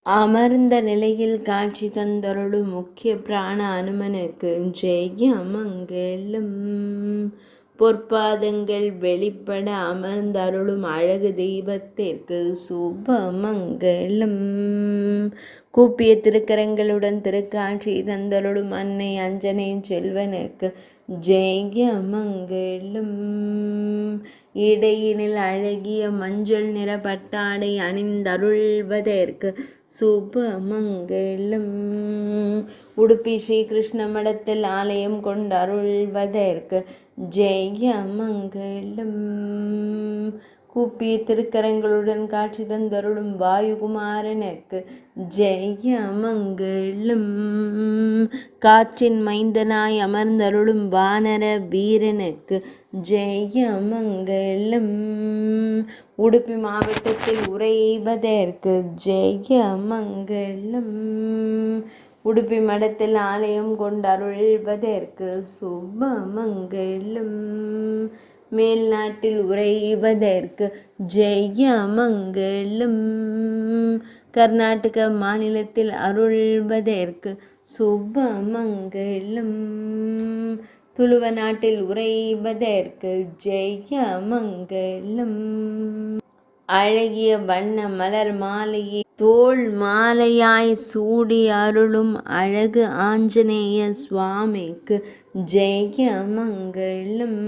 அமர்ந்த நிலையில் காட்சி தந்தருளும் முக்கிய பிராண அனுமனுக்கு ஜெயமங்கலம். பொற்பாதங்கள் வெளிப்பட அமர்ந்தருளும் அழகு தெய்வத்திற்கு சுபமங்கலம். கூப்பிய திருக்கரங்களுடன் திருக்காட்சி தந்தருளும் அன்னை அஞ்சனை செல்வனுக்கு ஜெயமங்கலம். இடையினில் அழகிய மஞ்சள் நிற பட்டாடை அணிந்தருள்வதற்கு சுபமங்கலம். உடுப்பி ஸ்ரீகிருஷ்ண மடத்தில் ஆலயம் கொண்டருள்வதற்கு ஜெயமங்கலம். கூப்பிய திருக்கரங்களுடன் காட்சி தந்தருளும் வாயுகுமாரனுக்கு ஜெயமங்கலம். காற்றின் மைந்தனாய் அமர்ந்தருளும் வானர வீரனுக்கு ஜெயமங்கலம். உடுப்பி மாவட்டத்தில் உறைவதற்கு ஜெயமங்கலம். உடுப்பி மடத்தில் ஆலயம் கொண்டருள்வதற்கு சுபமங்கலம். மேல்நாட்டில் உறைவதற்கு ஜெயமங்கலம். கர்நாடக மாநிலத்தில் அருள்வதற்கு சுபமங்கலம். துளுவ நாட்டில் உறைவதற்கு ஜெயமங்கலம். அழகிய வண்ண மலர் மாலையை தோள் மாலையாய் சூடி அருளும் அழகு ஆஞ்சநேய சுவாமிக்கு ஜெயமங்கலம்.